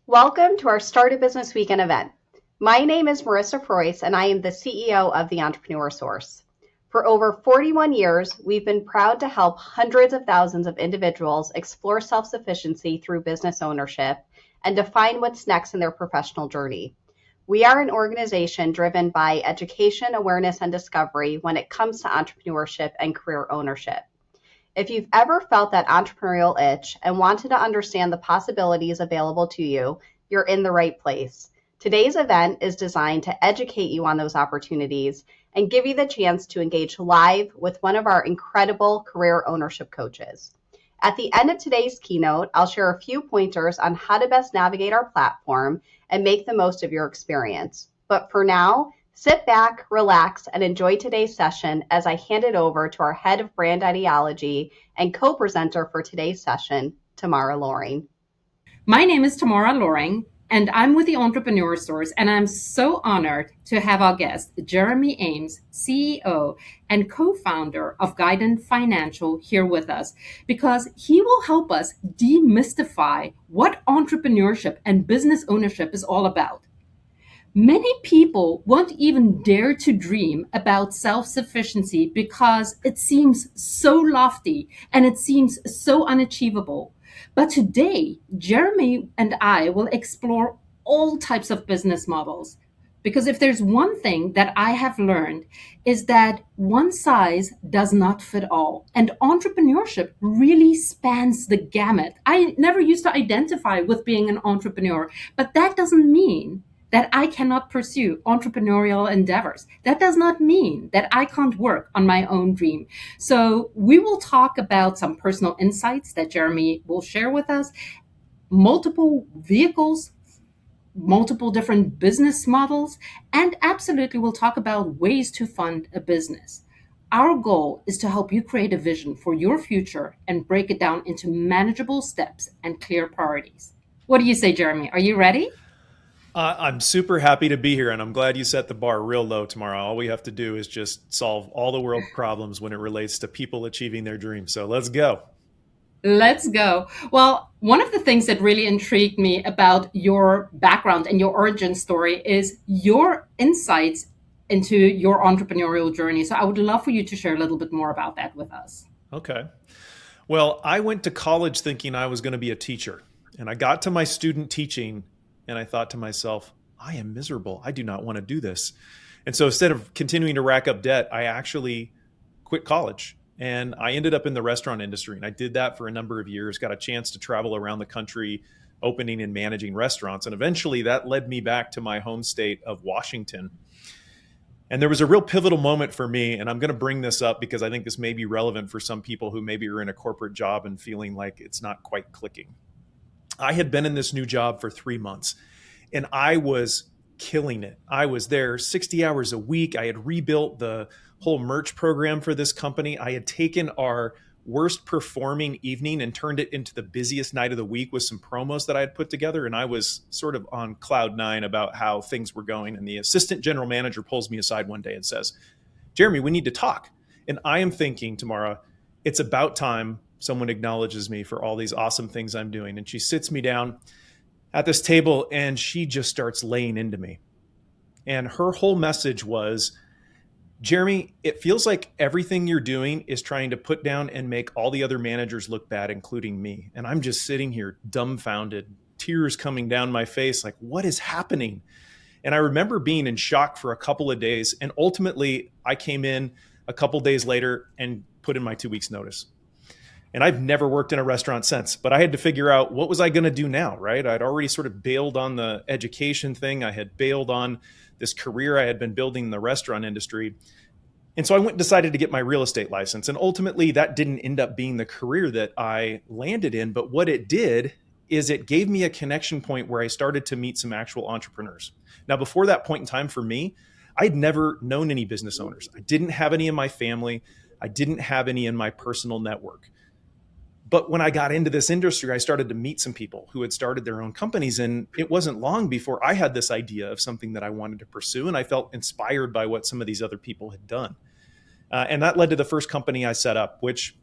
Welcome to our Start a Business Weekend event. My name is Marissa Preuss, and I am the CEO of the Entrepreneur Source. For over 41 years, we've been proud to help hundreds of thousands of individuals explore self-sufficiency through business ownership and define what's next in their professional journey. We are an organization driven by education, awareness, and discovery when it comes to entrepreneurship and career ownership. If you've ever felt that entrepreneurial itch and wanted to understand the possibilities available to you, you're in the right place. Today's event is designed to educate you on those opportunities and give you the chance to engage live with one of our incredible career ownership coaches. At the end of today's keynote, I'll share a few pointers on how to best navigate our platform and make the most of your experience. But for now, sit back, relax, and enjoy today's session as I hand it over to our head of brand ideology and co-presenter for today's session, Tamara Loring. My name is Tamara Loring, and I'm with the Entrepreneur Source, and I'm so honored to have our guest, Jeremy Ames, CEO and co-founder of Guidant Financial, here with us, because he will help us demystify what entrepreneurship and business ownership is all about. Many people won't even dare to dream about self-sufficiency because it seems so lofty and it seems so unachievable. But today, Jeremy and I will explore all types of business models. Because if there's one thing that I have learned is that one size does not fit all. And entrepreneurship really spans the gamut. I never used to identify with being an entrepreneur, but that doesn't mean that I cannot pursue entrepreneurial endeavors. That does not mean that I can't work on my own dream. So we will talk about some personal insights that Jeremy will share with us, multiple vehicles, multiple different business models, and absolutely we'll talk about ways to fund a business. Our goal is to help you create a vision for your future and break it down into manageable steps and clear priorities. What do you say, Jeremy? Are you ready? I'm super happy to be here, and I'm glad you set the bar real low tomorrow. All we have to do is just solve all the world's problems when it relates to people achieving their dreams. So let's go. Let's go. Well, one of the things that really intrigued me about your background and your origin story is your insights into your entrepreneurial journey. So I would love for you to share a little bit more about that with us. Okay. Well, I went to college thinking I was going to be a teacher, and I got to my student teaching, and I thought to myself, I am miserable. I do not want to do this. And so instead of continuing to rack up debt, I actually quit college. And I ended up in the restaurant industry. And I did that for a number of years, got a chance to travel around the country, opening and managing restaurants. And eventually that led me back to my home state of Washington. And there was a real pivotal moment for me. And I'm going to bring this up because I think this may be relevant for some people who maybe are in a corporate job and feeling like it's not quite clicking. I had been in this new job for 3 months and I was killing it. I was there 60 hours a week. I had rebuilt the whole merch program for this company. I had taken our worst performing evening and turned it into the busiest night of the week with some promos that I had put together. And I was sort of on cloud nine about how things were going. And the assistant general manager pulls me aside one day and says, Jeremy, we need to talk. And I am thinking, Tamara, it's about time someone acknowledges me for all these awesome things I'm doing. And she sits me down at this table and she just starts laying into me. And her whole message was, Jeremy, it feels like everything you're doing is trying to put down and make all the other managers look bad, including me. And I'm just sitting here dumbfounded, tears coming down my face, like, what is happening? And I remember being in shock for a couple of days. And ultimately, I came in a couple days later and put in my 2 weeks notice. And I've never worked in a restaurant since, but I had to figure out what was I going to do now, right? I'd already sort of bailed on the education thing. I had bailed on this career I had been building in the restaurant industry. And so I went and decided to get my real estate license. And ultimately that didn't end up being the career that I landed in. But what it did is it gave me a connection point where I started to meet some actual entrepreneurs. Now, before that point in time for me, I'd never known any business owners. I didn't have any in my family. I didn't have any in my personal network. But when I got into this industry, I started to meet some people who had started their own companies. And it wasn't long before I had this idea of something that I wanted to pursue. And I felt inspired by what some of these other people had done. And that led to the first company I set up, which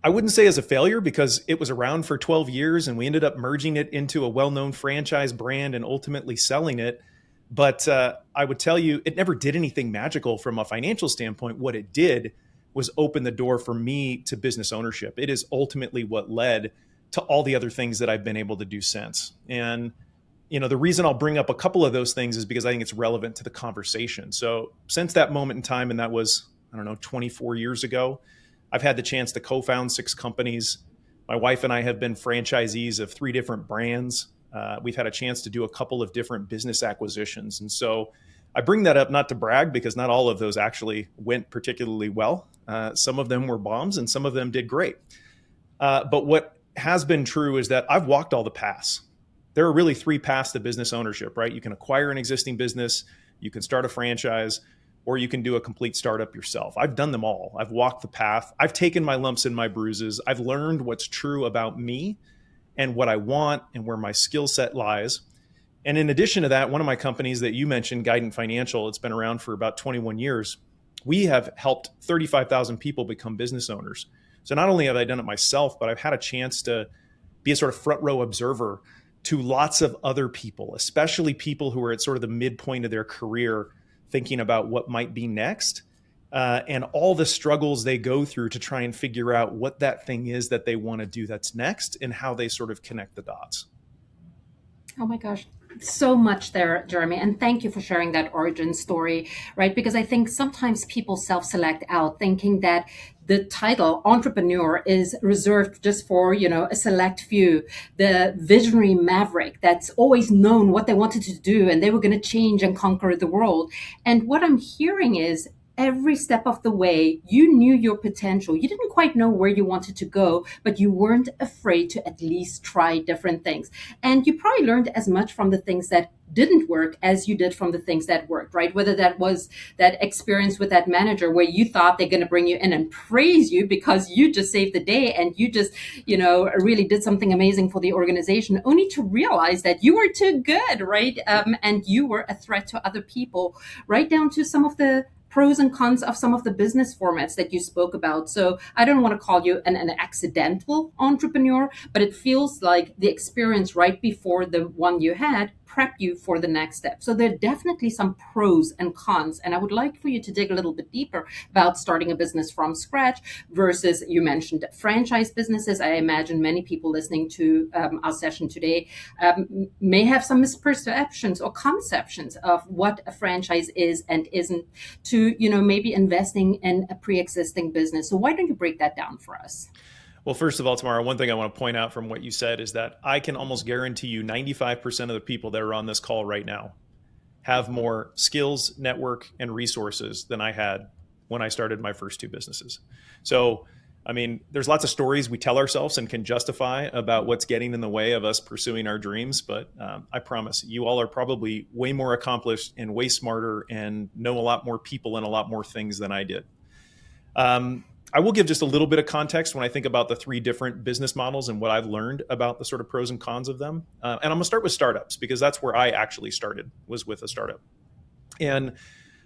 I wouldn't say as a failure because it was around for 12 years and we ended up merging it into a well-known franchise brand and ultimately selling it. But I would tell you, it never did anything magical from a financial standpoint. What it did was open the door for me to business ownership. It is ultimately what led to all the other things that I've been able to do since. And the reason I'll bring up a couple of those things is because I think it's relevant to the conversation. So since that moment in time, and that was, 24 years ago, I've had the chance to co-found 6 companies. My wife and I have been franchisees of 3 different brands. We've had a chance to do a couple of different business acquisitions. And so I bring that up not to brag, because not all of those actually went particularly well. Some of them were bombs and some of them did great. But what has been true is that I've walked all the paths. There are really 3 paths to business ownership, right? You can acquire an existing business, you can start a franchise, or you can do a complete startup yourself. I've done them all. I've walked the path. I've taken my lumps and my bruises. I've learned what's true about me and what I want and where my skill set lies. And in addition to that, one of my companies that you mentioned, Guidant Financial, it's been around for about 21 years. We have helped 35,000 people become business owners. So not only have I done it myself, but I've had a chance to be a sort of front row observer to lots of other people, especially people who are at sort of the midpoint of their career, thinking about what might be next, and all the struggles they go through to try and figure out what that thing is that they want to do that's next and how they sort of connect the dots. Oh my gosh, so much there, Jeremy. And thank you for sharing that origin story, right? Because I think sometimes people self-select out thinking that the title entrepreneur is reserved just for, a select few, the visionary maverick that's always known what they wanted to do and they were going to change and conquer the world. And what I'm hearing is every step of the way, you knew your potential. You didn't quite know where you wanted to go, but you weren't afraid to at least try different things. And you probably learned as much from the things that didn't work as you did from the things that worked, right? Whether that was that experience with that manager where you thought they're going to bring you in and praise you because you just saved the day and you just, really did something amazing for the organization, only to realize that you were too good, right? And you were a threat to other people, right down to some of the pros and cons of some of the business formats that you spoke about. So I don't want to call you an accidental entrepreneur, but it feels like the experience right before the one you had prep you for the next step. So there are definitely some pros and cons. And I would like for you to dig a little bit deeper about starting a business from scratch versus, you mentioned franchise businesses. I imagine many people listening to our session today may have some misperceptions or conceptions of what a franchise is and isn't, to, maybe investing in a pre-existing business. So why don't you break that down for us? Well, first of all, Tamara, one thing I want to point out from what you said is that I can almost guarantee you 95% of the people that are on this call right now have more skills, network, and resources than I had when I started my first 2 businesses. So, there's lots of stories we tell ourselves and can justify about what's getting in the way of us pursuing our dreams. But I promise you all are probably way more accomplished and way smarter and know a lot more people and a lot more things than I did. I will give just a little bit of context when I think about the 3 different business models and what I've learned about the sort of pros and cons of them. And I'm going to start with startups because that's where I actually started, was with a startup. And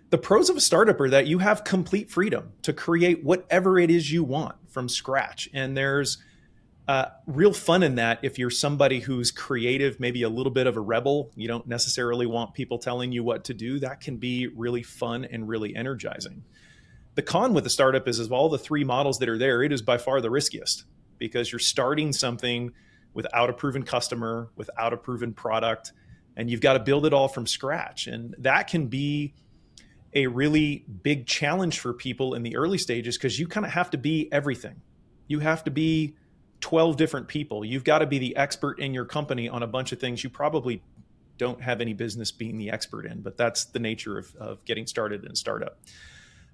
the pros of a startup are that you have complete freedom to create whatever it is you want from scratch. And there's real fun in that if you're somebody who's creative, maybe a little bit of a rebel, you don't necessarily want people telling you what to do. That can be really fun and really energizing. The con with a startup is of all the 3 models that are there, it is by far the riskiest because you're starting something without a proven customer, without a proven product, and you've got to build it all from scratch. And that can be a really big challenge for people in the early stages because you kind of have to be everything. You have to be 12 different people. You've got to be the expert in your company on a bunch of things you probably don't have any business being the expert in, but that's the nature of getting started in a startup.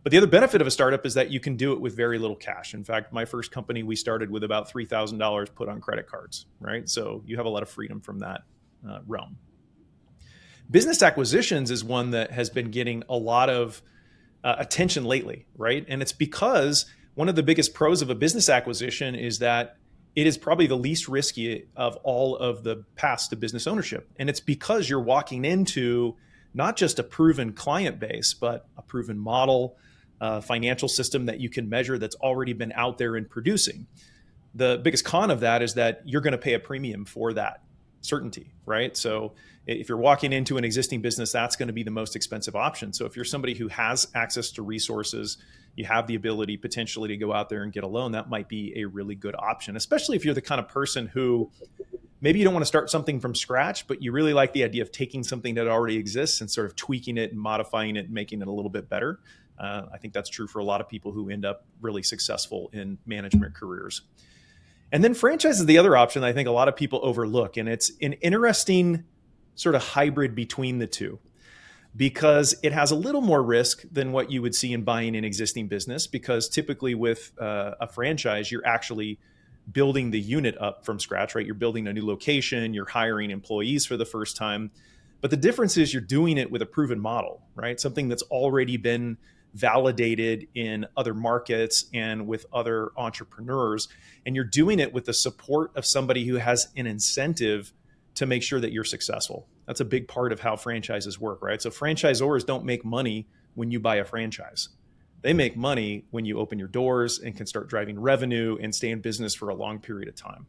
But the other benefit of a startup is that you can do it with very little cash. In fact, my first company, we started with about $3,000 put on credit cards, right? So you have a lot of freedom from that realm. Business acquisitions is one that has been getting a lot of attention lately, right? And it's because one of the biggest pros of a business acquisition is that it is probably the least risky of all of the paths to business ownership. And it's because you're walking into not just a proven client base, but a proven model, financial system that you can measure that's already been out there and producing. The biggest con of that is that you're going to pay a premium for that certainty, right? So if you're walking into an existing business, that's going to be the most expensive option. So if you're somebody who has access to resources, you have the ability potentially to go out there and get a loan, that might be a really good option, especially if you're the kind of person who maybe you don't want to start something from scratch, but you really like the idea of taking something that already exists and sort of tweaking it and modifying it and making it a little bit better. I think that's true for a lot of people who end up really successful in management careers. And then franchise is the other option that I think a lot of people overlook. And it's an interesting sort of hybrid between the two, because it has a little more risk than what you would see in buying an existing business, because typically with a franchise, you're actually building the unit up from scratch, right? You're building a new location, you're hiring employees for the first time. But the difference is you're doing it with a proven model, right? Something that's already been validated in other markets and with other entrepreneurs. And you're doing it with the support of somebody who has an incentive to make sure that you're successful. That's a big part of how franchises work, right? So franchisors don't make money when you buy a franchise. They make money when you open your doors and can start driving revenue and stay in business for a long period of time.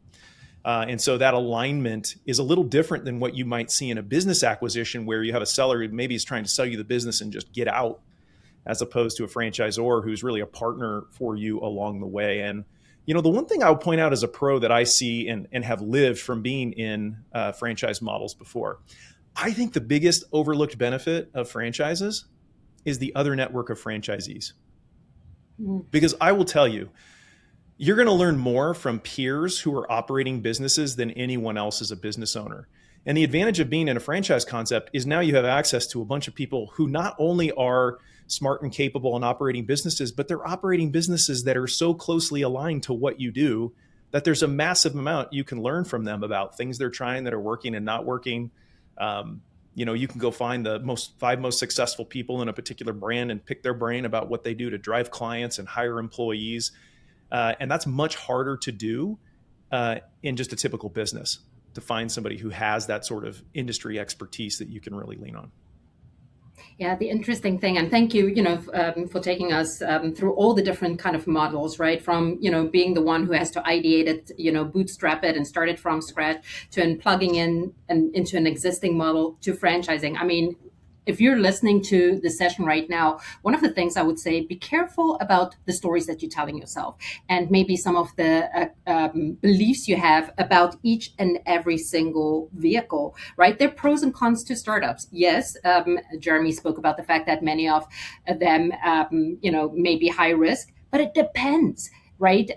And so that alignment is a little different than what you might see in a business acquisition, where you have a seller who maybe is trying to sell you the business and just get out, as opposed to a franchisor who's really a partner for you along the way. And, you know, the one thing I'll point out as a pro that I see and have lived from being in franchise models before, I think the biggest overlooked benefit of franchises is the other network of franchisees. Because I will tell you, you're going to learn more from peers who are operating businesses than anyone else as a business owner. And the advantage of being in a franchise concept is now you have access to a bunch of people who not only are smart and capable in operating businesses, but they're operating businesses that are so closely aligned to what you do that there's a massive amount you can learn from them about things they're trying that are working and not working. You know, you can go find the five most successful people in a particular brand and pick their brain about what they do to drive clients and hire employees. And that's much harder to do in just a typical business, to find somebody who has that sort of industry expertise that you can really lean on. Yeah, the interesting thing, and thank you, for taking us through all the different kind of models, right? From, being the one who has to ideate it, bootstrap it and start it from scratch, to plugging in and into an existing model, to franchising. I mean, if you're listening to the session right now, one of the things I would say, be careful about the stories that you're telling yourself, and maybe some of the beliefs you have about each and every single vehicle, right? There are pros and cons to startups. Yes, Jeremy spoke about the fact that many of them, may be high risk, but it depends. Right?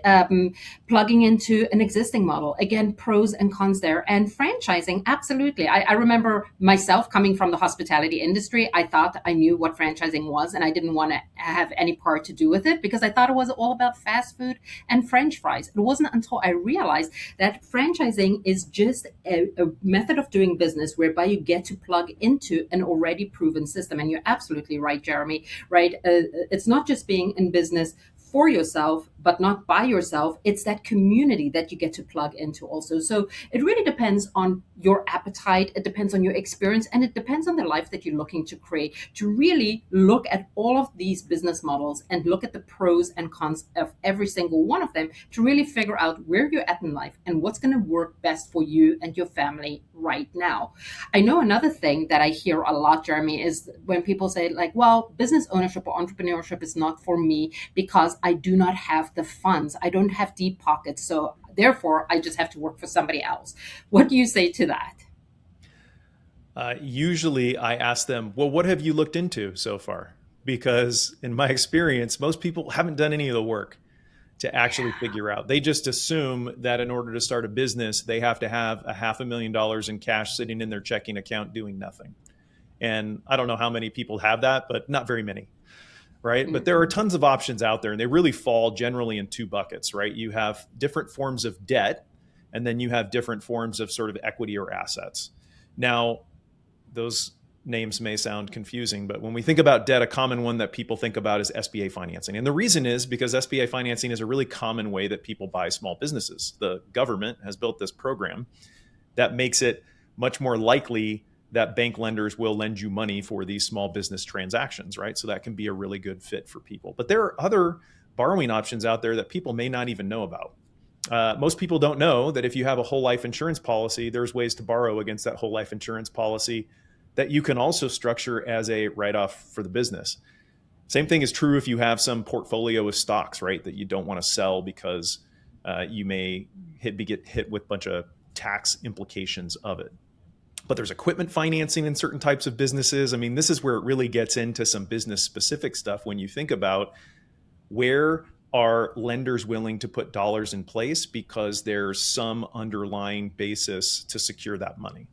Plugging into an existing model. Again, pros and cons there. And franchising, absolutely. I remember myself coming from the hospitality industry. I thought I knew what franchising was, and I didn't want to have any part to do with it, because I thought it was all about fast food and French fries. It wasn't until I realized that franchising is just a method of doing business whereby you get to plug into an already proven system. And you're absolutely right, Jeremy, right? It's not just being in business for yourself, but not by yourself. It's that community that you get to plug into also. So it really depends on your appetite. It depends on your experience, and it depends on the life that you're looking to create, to really look at all of these business models and look at the pros and cons of every single one of them, to really figure out where you're at in life and what's going to work best for you and your family right now. I know another thing that I hear a lot, Jeremy, is when people say, like, well, business ownership or entrepreneurship is not for me because I do not have the funds. I don't have deep pockets. So therefore, I just have to work for somebody else. What do you say to that? Usually I ask them, well, what have you looked into so far? Because in my experience, most people haven't done any of the work to actually figure out. They just assume that in order to start a business, they have to have $500,000 in cash sitting in their checking account doing nothing. And I don't know how many people have that, but not very many. Right. But there are tons of options out there, and they really fall generally in two buckets, right? You have different forms of debt, and then you have different forms of sort of equity or assets. Now, those names may sound confusing, but when we think about debt, a common one that people think about is SBA financing. And the reason is because SBA financing is a really common way that people buy small businesses. The government has built this program that makes it much more likely that bank lenders will lend you money for these small business transactions, right? So that can be a really good fit for people. But there are other borrowing options out there that people may not even know about. Most people don't know that if you have a whole life insurance policy, there's ways to borrow against that whole life insurance policy that you can also structure as a write-off for the business. Same thing is true if you have some portfolio of stocks, right, that you don't want to sell because you may get hit with a bunch of tax implications of it. But there's equipment financing in certain types of businesses. I mean, this is where it really gets into some business specific stuff when you think about where are lenders willing to put dollars in place because there's some underlying basis to secure that money.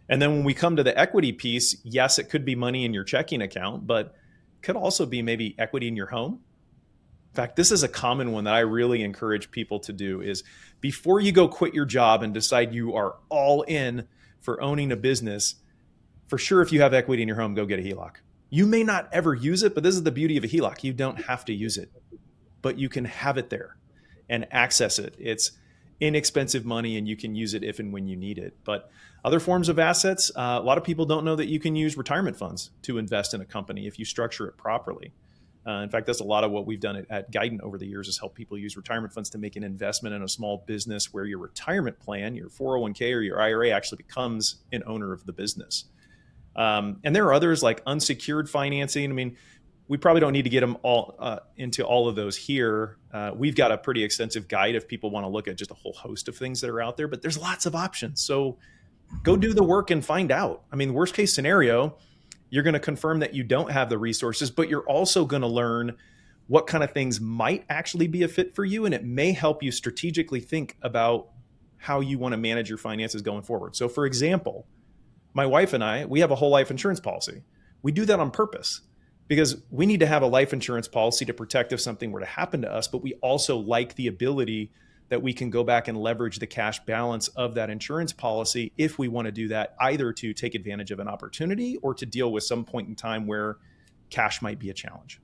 And then when we come to the equity piece, yes, it could be money in your checking account, but it could also be maybe equity in your home. In fact, this is a common one that I really encourage people to do is before you go quit your job and decide you are all in for owning a business, for sure, if you have equity in your home, go get a HELOC. You may not ever use it, but this is the beauty of a HELOC. You don't have to use it, but you can have it there and access it. It's inexpensive money and you can use it if and when you need it. But other forms of assets, a lot of people don't know that you can use retirement funds to invest in a company if you structure it properly. In fact, that's a lot of what we've done at Guidant over the years is help people use retirement funds to make an investment in a small business where your retirement plan, your 401k or your IRA actually becomes an owner of the business. And there are others like unsecured financing. I mean, we probably don't need to get them all into all of those here. We've got a pretty extensive guide if people want to look at just a whole host of things that are out there, but there's lots of options. So go do the work and find out. I mean, worst case scenario, you're going to confirm that you don't have the resources, but you're also going to learn what kind of things might actually be a fit for you. And it may help you strategically think about how you want to manage your finances going forward. So for example, my wife and I, we have a whole life insurance policy. We do that on purpose because we need to have a life insurance policy to protect if something were to happen to us, but we also like the ability that we can go back and leverage the cash balance of that insurance policy if we want to do that, either to take advantage of an opportunity or to deal with some point in time where cash might be a challenge.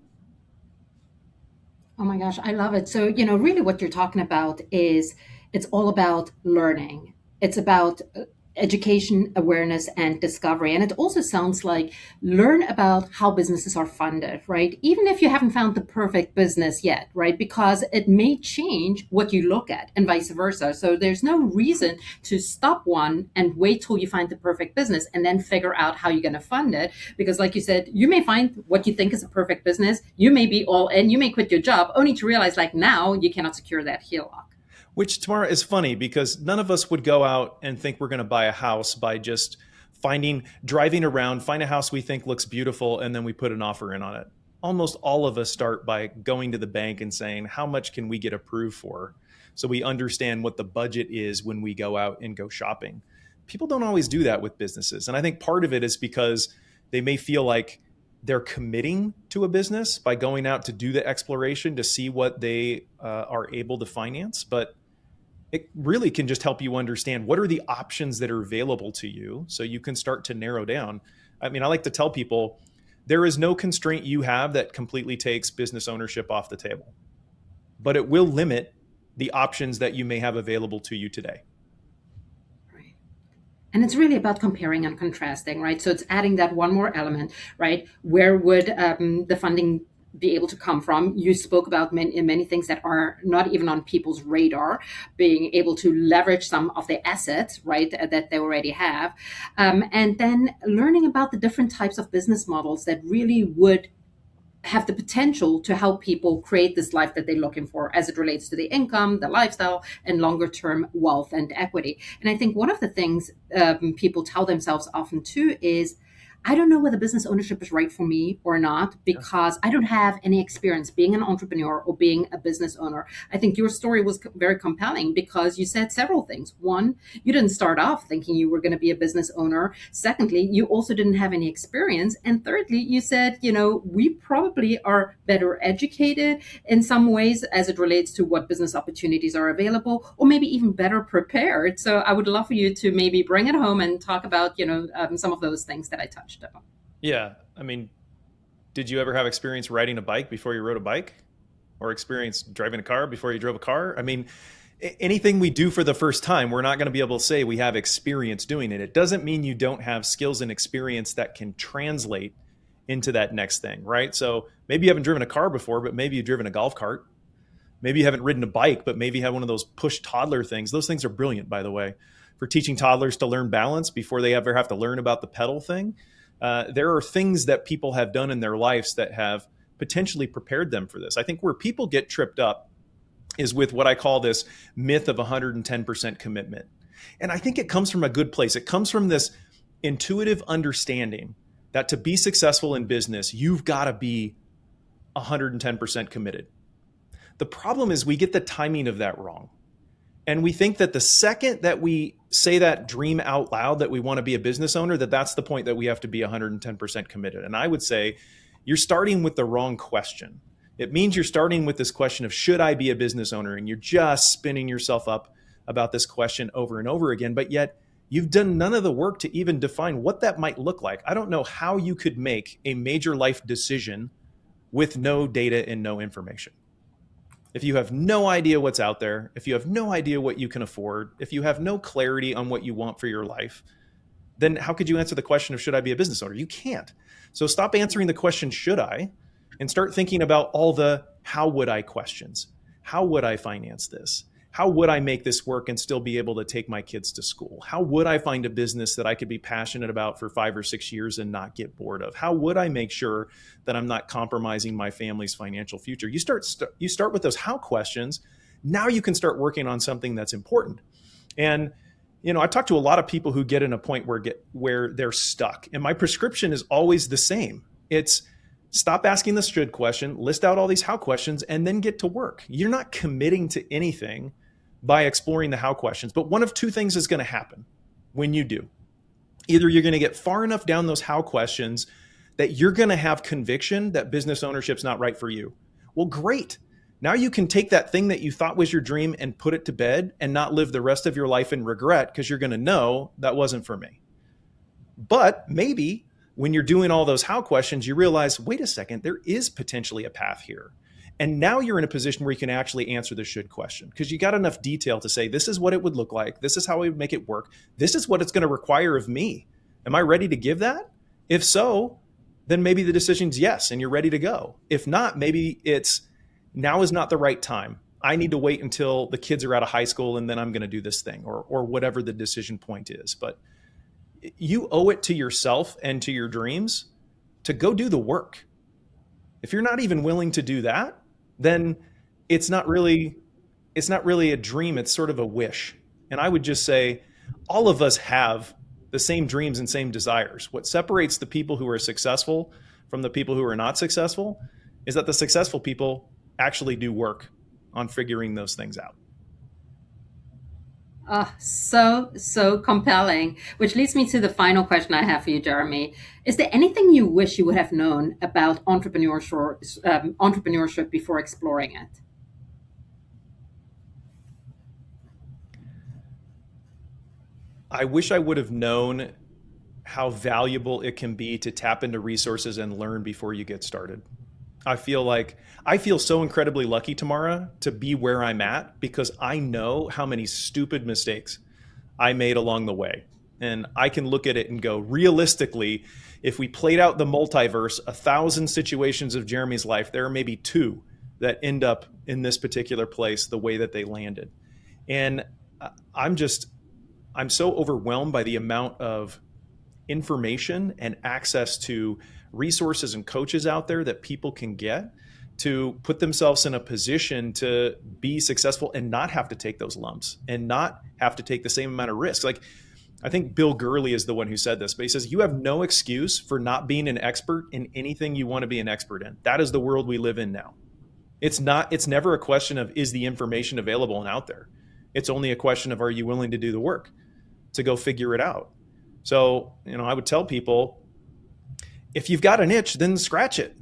Oh my gosh, I love it. So, really what you're talking about is it's all about learning. It's about education, awareness, and discovery. And it also sounds like learn about how businesses are funded, right? Even if you haven't found the perfect business yet, right? Because it may change what you look at and vice versa. So there's no reason to stop one and wait till you find the perfect business and then figure out how you're going to fund it. Because like you said, you may find what you think is a perfect business. You may be all in, you may quit your job only to realize like now you cannot secure that HELOC. Which, Tamara, is funny because none of us would go out and think we're going to buy a house by just driving around, find a house we think looks beautiful, and then we put an offer in on it. Almost all of us start by going to the bank and saying, how much can we get approved for? So we understand what the budget is when we go out and go shopping. People don't always do that with businesses. And I think part of it is because they may feel like they're committing to a business by going out to do the exploration to see what they are able to finance. But it really can just help you understand what are the options that are available to you so you can start to narrow down. I mean, I like to tell people there is no constraint you have that completely takes business ownership off the table, but it will limit the options that you may have available to you today. Right. And it's really about comparing and contrasting, right? So it's adding that one more element, right? Where would the funding be able to come from? You spoke about many things that are not even on people's radar, being able to leverage some of the assets, right, that they already have. And then learning about the different types of business models that really would have the potential to help people create this life that they're looking for as it relates to the income, the lifestyle, and longer term wealth and equity. And I think one of the things people tell themselves often too is, I don't know whether business ownership is right for me or not because I don't have any experience being an entrepreneur or being a business owner. I think your story was very compelling because you said several things. One, you didn't start off thinking you were going to be a business owner. Secondly, you also didn't have any experience. And thirdly, you said, we probably are better educated in some ways as it relates to what business opportunities are available, or maybe even better prepared. So I would love for you to maybe bring it home and talk about, some of those things that I touched. Yeah. I mean, did you ever have experience riding a bike before you rode a bike, or experience driving a car before you drove a car? I mean, anything we do for the first time, we're not going to be able to say we have experience doing it. It doesn't mean you don't have skills and experience that can translate into that next thing, right? So maybe you haven't driven a car before, but maybe you've driven a golf cart. Maybe you haven't ridden a bike, but maybe you have one of those push toddler things. Those things are brilliant, by the way, for teaching toddlers to learn balance before they ever have to learn about the pedal thing. There are things that people have done in their lives that have potentially prepared them for this. I think where people get tripped up is with what I call this myth of 110% commitment. And I think it comes from a good place. It comes from this intuitive understanding that to be successful in business, you've got to be 110% committed. The problem is we get the timing of that wrong. And we think that the second that we say that dream out loud, that we want to be a business owner, that's the point that we have to be 110% committed. And I would say you're starting with the wrong question. It means you're starting with this question of, should I be a business owner? And you're just spinning yourself up about this question over and over again, but yet you've done none of the work to even define what that might look like. I don't know how you could make a major life decision with no data and no information. If you have no idea what's out there, if you have no idea what you can afford, if you have no clarity on what you want for your life, then how could you answer the question of, should I be a business owner? You can't. So stop answering the question, should I, and start thinking about all the how would I questions. How would I finance this? How would I make this work and still be able to take my kids to school? How would I find a business that I could be passionate about for 5 or 6 years and not get bored of? How would I make sure that I'm not compromising my family's financial future? You start with those how questions. Now you can start working on something that's important. And I talk to a lot of people who get in a point where they're stuck. And my prescription is always the same. It's stop asking the should question, list out all these how questions, and then get to work. You're not committing to anything by exploring the how questions. But one of two things is going to happen when you do. Either you're going to get far enough down those how questions that you're going to have conviction that business ownership's not right for you. Well, great. Now you can take that thing that you thought was your dream and put it to bed and not live the rest of your life in regret, because you're going to know that wasn't for me. But maybe when you're doing all those how questions, you realize, wait a second, there is potentially a path here. And now you're in a position where you can actually answer the should question, because you got enough detail to say, this is what it would look like. This is how we would make it work. This is what it's going to require of me. Am I ready to give that? If so, then maybe the decision's yes, and you're ready to go. If not, maybe it's now is not the right time. I need to wait until the kids are out of high school and then I'm going to do this thing, or whatever the decision point is. But you owe it to yourself and to your dreams to go do the work. If you're not even willing to do that, then it's not really a dream. It's sort of a wish. And I would just say all of us have the same dreams and same desires. What separates the people who are successful from the people who are not successful is that the successful people actually do work on figuring those things out. So compelling, which leads me to the final question I have for you, Jeremy. Is there anything you wish you would have known about entrepreneurship before exploring it? I wish I would have known how valuable it can be to tap into resources and learn before you get started. I feel so incredibly lucky, Tamara, to be where I'm at, because I know how many stupid mistakes I made along the way. And I can look at it and go, realistically, if we played out the multiverse, 1,000 situations of Jeremy's life, there are maybe 2 that end up in this particular place the way that they landed. And I'm so overwhelmed by the amount of information and access to resources and coaches out there that people can get to put themselves in a position to be successful and not have to take those lumps and not have to take the same amount of risk. Like, I think Bill Gurley is the one who said this, but he says, you have no excuse for not being an expert in anything you want to be an expert in. That is the world we live in now. It's never a question of, is the information available and out there? It's only a question of, are you willing to do the work to go figure it out? So, I would tell people, if you've got an itch, then scratch it.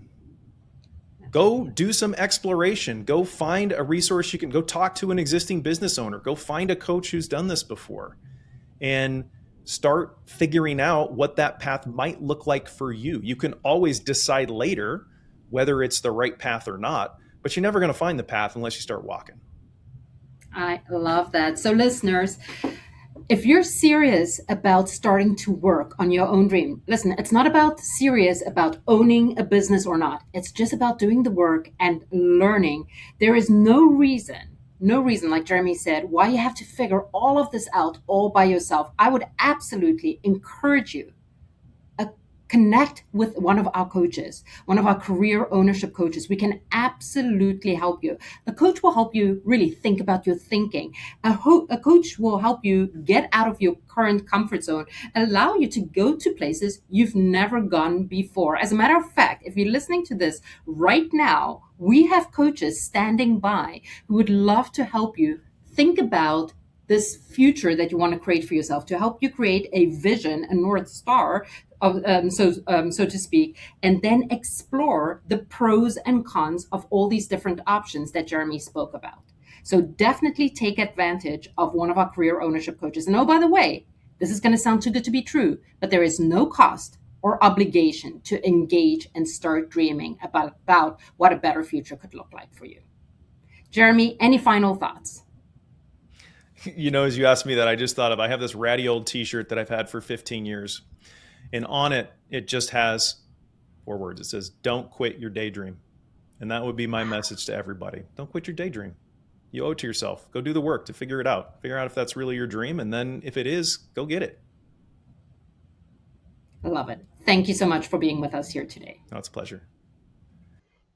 Go do some exploration. Go find a resource you can go talk to an existing business owner. Go find a coach who's done this before and start figuring out what that path might look like for you. You can always decide later whether it's the right path or not, but you're never going to find the path unless you start walking. I love that. So listeners, if you're serious about starting to work on your own dream, listen, it's not about serious about owning a business or not. It's just about doing the work and learning. There is no reason, like Jeremy said, why you have to figure all of this out all by yourself. I would absolutely encourage you connect with one of our coaches, one of our career ownership coaches. We can absolutely help you. A coach will help you really think about your thinking. A coach will help you get out of your current comfort zone, allow you to go to places you've never gone before. As a matter of fact, if you're listening to this right now, we have coaches standing by who would love to help you think about this future that you want to create for yourself, to help you create a vision, a North Star, so to speak, and then explore the pros and cons of all these different options that Jeremy spoke about. So definitely take advantage of one of our career ownership coaches. And oh, by the way, this is going to sound too good to be true, but there is no cost or obligation to engage and start dreaming about what a better future could look like for you. Jeremy, any final thoughts? As you asked me that, I just thought I have this ratty old t-shirt that I've had for 15 years. And on it, it just has 4 words. It says, "Don't quit your daydream." And that would be my message to everybody. Don't quit your daydream. You owe it to yourself. Go do the work to figure it out. Figure out if that's really your dream. And then if it is, go get it. I love it. Thank you so much for being with us here today. Oh, it's a pleasure.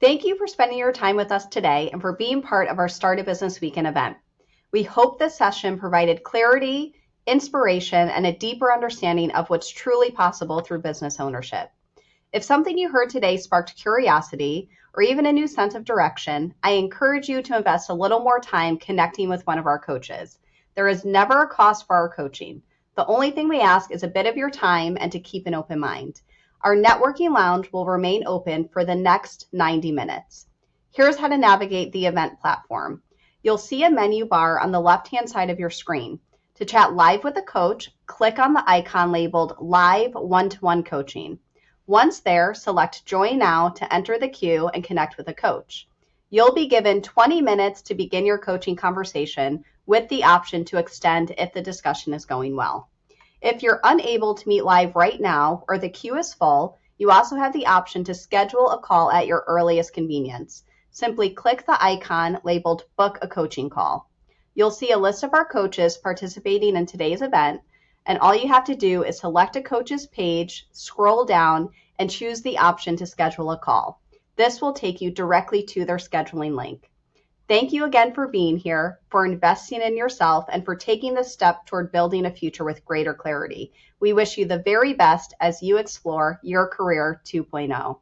Thank you for spending your time with us today and for being part of our Start a Business Weekend event. We hope this session provided clarity, inspiration, and a deeper understanding of what's truly possible through business ownership. If something you heard today sparked curiosity or even a new sense of direction, I encourage you to invest a little more time connecting with one of our coaches. There is never a cost for our coaching. The only thing we ask is a bit of your time and to keep an open mind. Our networking lounge will remain open for the next 90 minutes. Here's how to navigate the event platform. You'll see a menu bar on the left-hand side of your screen. To chat live with a coach, click on the icon labeled Live One-to-One Coaching. Once there, select Join Now to enter the queue and connect with a coach. You'll be given 20 minutes to begin your coaching conversation with the option to extend if the discussion is going well. If you're unable to meet live right now or the queue is full, you also have the option to schedule a call at your earliest convenience. Simply click the icon labeled Book a Coaching Call. You'll see a list of our coaches participating in today's event, and all you have to do is select a coach's page, scroll down, and choose the option to schedule a call. This will take you directly to their scheduling link. Thank you again for being here, for investing in yourself, and for taking the step toward building a future with greater clarity. We wish you the very best as you explore your career 2.0.